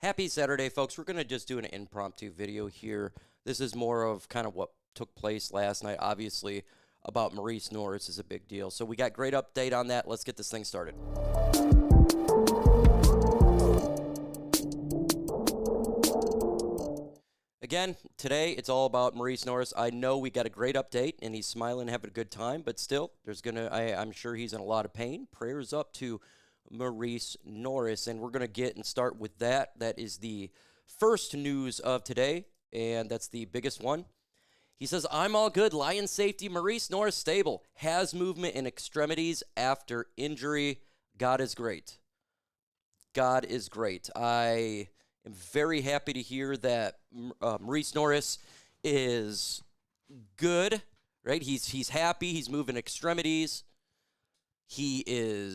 Happy Saturday, folks. We're going to just do an impromptu video here. This is more of kind of what took place last night. Obviously, about Marice Norris is a big deal. So we got great update on that. Let's get this thing started. Again, today it's all about Marice Norris. I know we got a great update, and he's smiling, having a good time, but still, I'm sure he's in a lot of pain. Prayers up to Marice Norris, and we're going to get and start with that. That is the first news of today, and that's the biggest one. He says, I'm all good. Lions safety Marice Norris stable. Has movement in extremities after injury. God is great. God is great. I am very happy to hear that Marice Norris is good, right? He's happy. He's moving extremities. He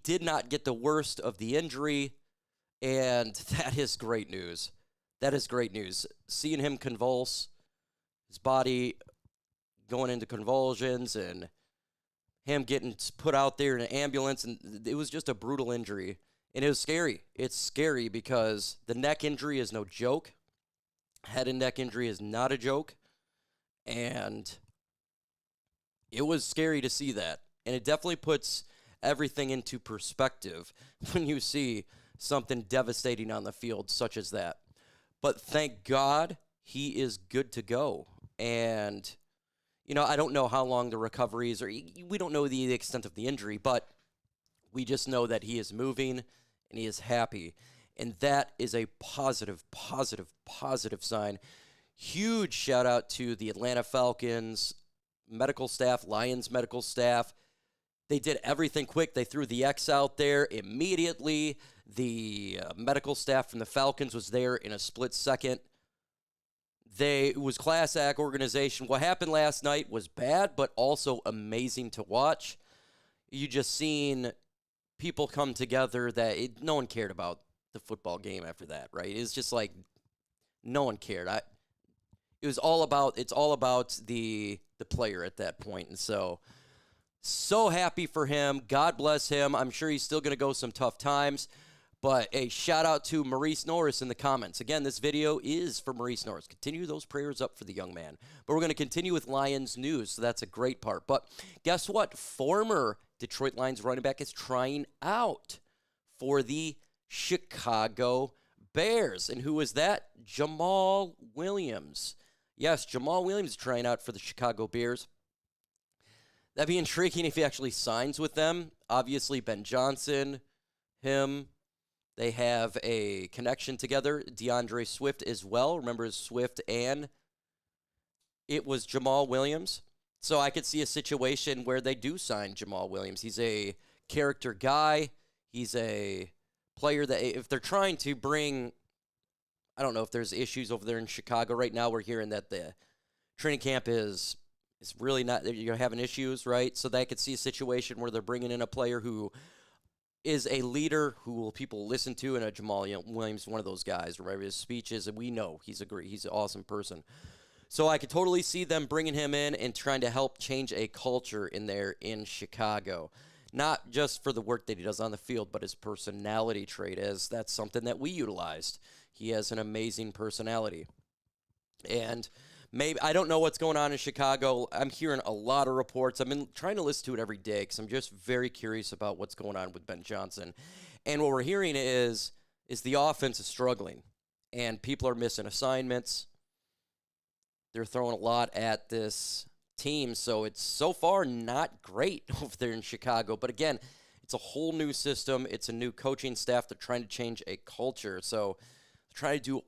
did not get the worst of the injury, and that is great news. That is great news. Seeing him convulse, his body going into convulsions, and him getting put out there in an ambulance, and it was just a brutal injury, and it was scary. It's scary because the neck injury is no joke. Head and neck injury is not a joke, and it was scary to see that, and it definitely puts everything into perspective when you see something devastating on the field such as that. But thank God he is good to go. And, I don't know how long the recovery is, or we don't know the extent of the injury, but we just know that he is moving and he is happy. And that is a positive sign. Huge shout out to the Atlanta Falcons medical staff, Lions medical staff. They did everything quick. They threw the X out there immediately. The medical staff from the Falcons was there in a split second. It was class act organization. What happened last night was bad, but also amazing to watch. You just seen people come together that no one cared about the football game after that, right? It's just like no one cared. It's all about the player at that point, and so happy for him. God bless him. I'm sure he's still going to go some tough times. But a shout out to Marice Norris in the comments. Again, this video is for Marice Norris. Continue those prayers up for the young man. But we're going to continue with Lions news, so that's a great part. But guess what? Former Detroit Lions running back is trying out for the Chicago Bears. And who is that? Jamal Williams. Yes, Jamal Williams is trying out for the Chicago Bears. That'd be intriguing if he actually signs with them. Obviously, Ben Johnson, him, they have a connection together. DeAndre Swift as well. Remember Swift and it was Jamal Williams. So I could see a situation where they do sign Jamal Williams. He's a character guy. He's a player that if they're trying to bring, I don't know if there's issues over there in Chicago right now. We're hearing that the training camp is really not, you're having issues, right? So they could see a situation where they're bringing in a player who is a leader who people listen to, and Jamal Williams, one of those guys, remember his speeches, and we know he's an awesome person. So I could totally see them bringing him in and trying to help change a culture in Chicago. Not just for the work that he does on the field, but his personality trait, as that's something that we utilized. He has an amazing personality. And maybe I don't know what's going on in Chicago. I'm hearing a lot of reports. I've been trying to listen to it every day because I'm just very curious about what's going on with Ben Johnson. And what we're hearing is the offense is struggling, and people are missing assignments. They're throwing a lot at this team, so it's so far not great over there in Chicago. But again, it's a whole new system. It's a new coaching staff. They're trying to change a culture. So they're trying to do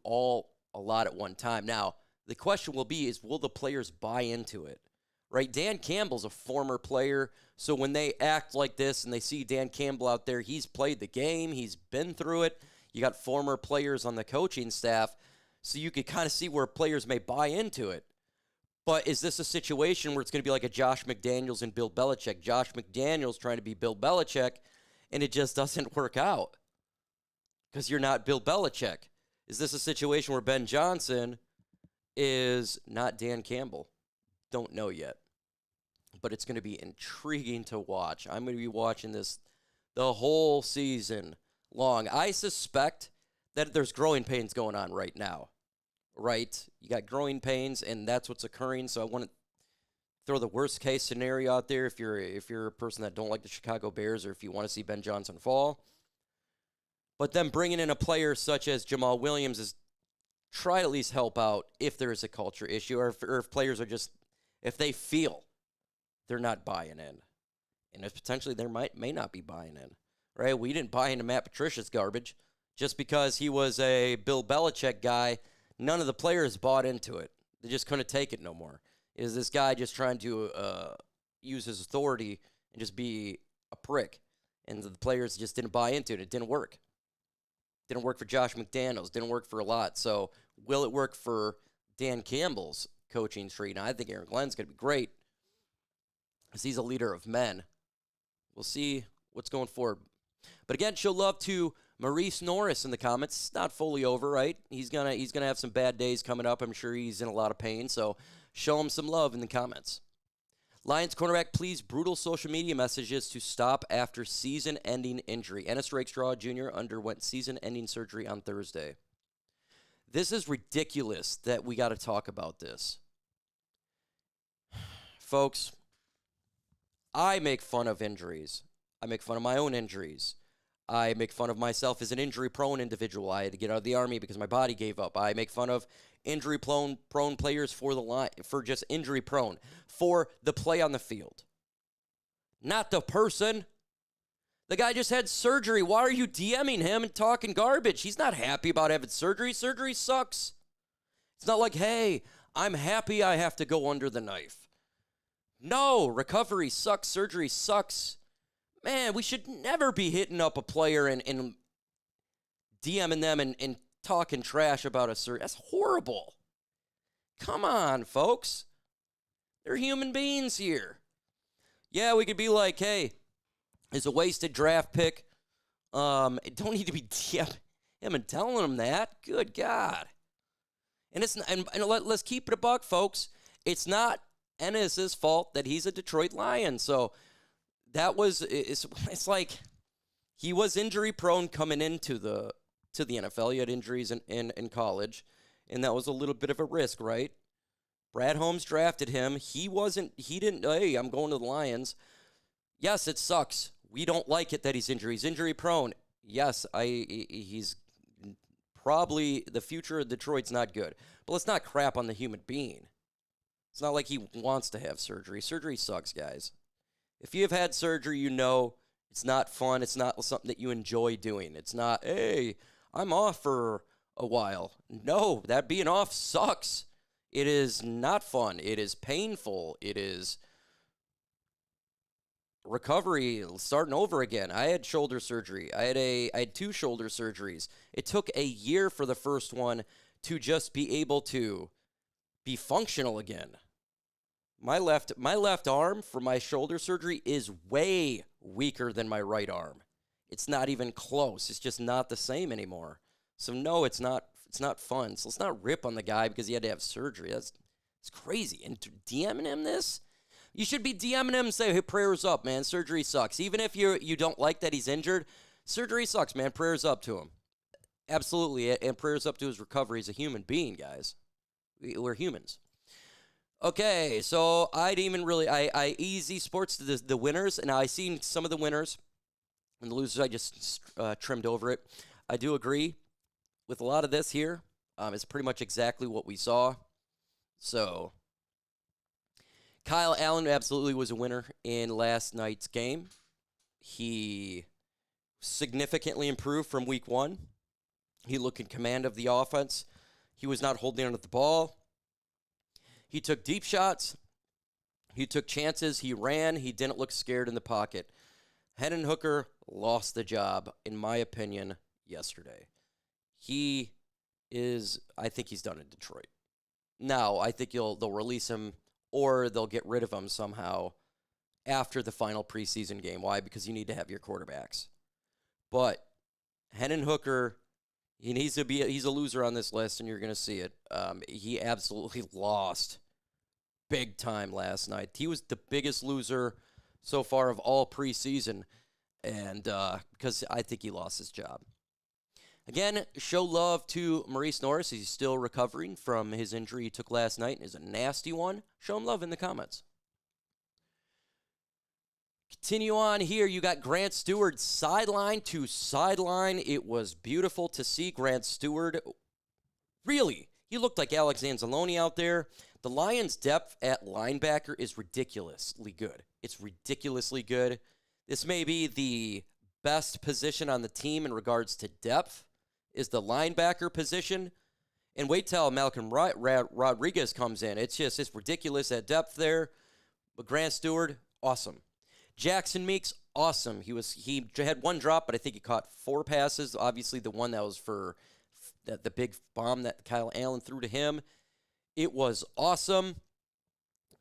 a lot at one time. Now, the question will be will the players buy into it, right? Dan Campbell's a former player, so when they act like this and they see Dan Campbell out there, he's played the game, he's been through it. You got former players on the coaching staff, so you could kind of see where players may buy into it. But is this a situation where it's going to be like a Josh McDaniels and Bill Belichick? Josh McDaniels trying to be Bill Belichick, and it just doesn't work out because you're not Bill Belichick. Is this a situation where Ben Johnson is not Dan Campbell? Don't know yet. But it's going to be intriguing to watch. I'm going to be watching this the whole season, long. I suspect that there's growing pains going on right now, right? You got growing pains, and that's what's occurring. So I want to throw the worst case scenario out there if you're a person that don't like the Chicago Bears or if you want to see Ben Johnson fall. But then bringing in a player such as Jamal Williams is try to at least help out if there is a culture issue or if players are just, if they feel they're not buying in. And if potentially they may not be buying in, right? We didn't buy into Matt Patricia's garbage just because he was a Bill Belichick guy. None of the players bought into it. They just couldn't take it no more. Is this guy just trying to use his authority and just be a prick? And the players just didn't buy into it. It didn't work. Didn't work for Josh McDaniels. Didn't work for a lot. So will it work for Dan Campbell's coaching tree? Now, I think Aaron Glenn's going to be great because he's a leader of men. We'll see what's going forward. But again, show love to Marice Norris in the comments. It's not fully over, right? He's gonna have some bad days coming up. I'm sure he's in a lot of pain. So show him some love in the comments. Lions cornerback pleads brutal social media messages to stop after season-ending injury. Ennis Rakestraw Jr. underwent season-ending surgery on Thursday. This is ridiculous that we got to talk about this. Folks, I make fun of injuries. I make fun of my own injuries. I make fun of myself as an injury-prone individual. I had to get out of the Army because my body gave up. I make fun of injury-prone players for the line, for just injury-prone, for the play on the field. Not the person. The guy just had surgery. Why are you DMing him and talking garbage? He's not happy about having surgery. Surgery sucks. It's not like, hey, I'm happy I have to go under the knife. No, recovery sucks. Surgery sucks. Man, we should never be hitting up a player and DMing them and talking trash about a surgery. That's horrible. Come on, folks. They're human beings here. Yeah, we could be like, hey, it's a wasted draft pick. Don't need to be DMing him and telling him that. Good God. And let's keep it a buck, folks. It's not Ennis's fault that he's a Detroit Lion. So that was, it's like he was injury prone coming into the NFL. He had injuries in college, and that was a little bit of a risk, right? Brad Holmes drafted him. He didn't, hey, I'm going to the Lions. Yes, it sucks. We don't like it that he's injury prone. Yes, he's probably, the future of Detroit's not good. But let's not crap on the human being. It's not like he wants to have surgery. Surgery sucks, guys. If you have had surgery, you know it's not fun. It's not something that you enjoy doing. It's not, hey, I'm off for a while. No, that being off sucks. It is not fun. It is painful. It is recovery, starting over again. I had shoulder surgery. I had 2 shoulder surgeries. It took a year for the first one to just be able to be functional again. My left arm for my shoulder surgery is way weaker than my right arm. It's not even close. It's just not the same anymore. So no, it's not fun. So let's not rip on the guy because he had to have surgery. It's crazy. And DMing him this? You should be DMing him and say, hey, prayers up, man. Surgery sucks. Even if you don't like that he's injured, surgery sucks, man. Prayers up to him. Absolutely. And prayers up to his recovery. He's a human being, guys. We're humans. Okay, so I didn't even really, I easy sports to the winners, and I seen some of the winners, and the losers I just trimmed over it. I do agree with a lot of this here. It's pretty much exactly what we saw. So, Kyle Allen absolutely was a winner in last night's game. He significantly improved from week 1. He looked in command of the offense. He was not holding on to the ball. He took deep shots. He took chances. He ran. He didn't look scared in the pocket. Hendon Hooker lost the job, in my opinion, yesterday. I think he's done in Detroit. Now, I think they'll release him or they'll get rid of him somehow after the final preseason game. Why? Because you need to have your quarterbacks. But Hendon Hooker, he's a loser on this list, and you're going to see it. He absolutely lost big time last night. He was the biggest loser so far of all preseason, and because I think he lost his job. Again, show love to Marice Norris. He's still recovering from his injury he took last night. It's a nasty one. Show him love in the comments. Continue on here. You got Grant Stewart sideline to sideline. It was beautiful to see Grant Stewart. Really, he looked like Alex Anzalone out there. The Lions' depth at linebacker is ridiculously good. It's ridiculously good. This may be the best position on the team in regards to depth, is the linebacker position. And wait till Malcolm Rodriguez comes in. It's ridiculous at depth there. But Grant Stewart, awesome. Jackson Meeks, awesome. He had one drop, but I think he caught 4 passes. Obviously, the one that was for the big bomb that Kyle Allen threw to him. It was awesome.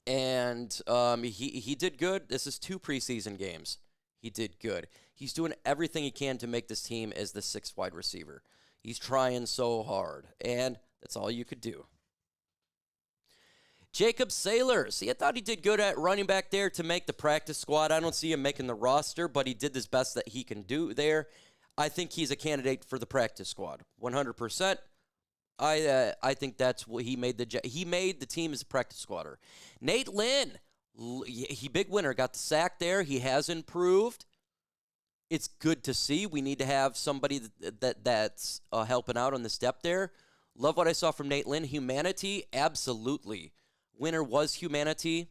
And he did good. This is 2 preseason games. He did good. He's doing everything he can to make this team as the 6th wide receiver. He's trying so hard, and that's all you could do. Jacob Sailors. I thought he did good at running back there to make the practice squad. I don't see him making the roster, but he did his best that he can do there. I think he's a candidate for the practice squad, 100%. I think that's what he made the team as a practice squatter. Nate Lynn, he big winner, got the sack there. He has improved. It's good to see. We need to have somebody that's helping out on the step there. Love what I saw from Nate Lynn. Humanity, absolutely. Winner was humanity.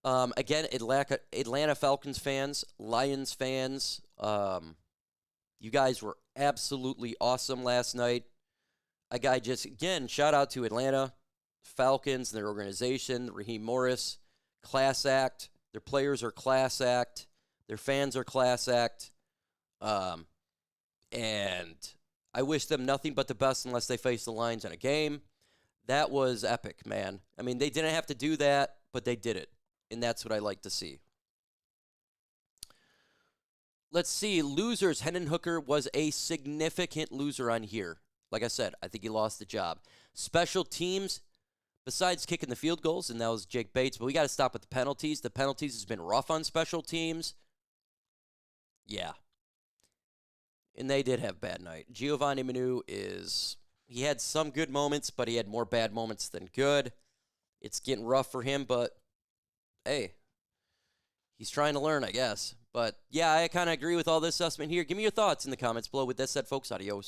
Again, Atlanta Falcons fans, Lions fans, you guys were absolutely awesome last night. Again, shout out to Atlanta Falcons and their organization, Raheem Morris, class act. Their players are class act. Their fans are class act. And I wish them nothing but the best unless they face the Lions in a game. That was epic, man. I mean, they didn't have to do that, but they did it. And that's what I like to see. Let's see. Losers. Hendon Hooker was a significant loser on here. Like I said, I think he lost the job. Special teams, besides kicking the field goals, and that was Jake Bates, but we got to stop with the penalties. The penalties has been rough on special teams. Yeah. And they did have a bad night. Giovanni Manu he had some good moments, but he had more bad moments than good. It's getting rough for him, but hey, he's trying to learn, I guess. But yeah, I kind of agree with all this assessment here. Give me your thoughts in the comments below. With that said, folks, adios.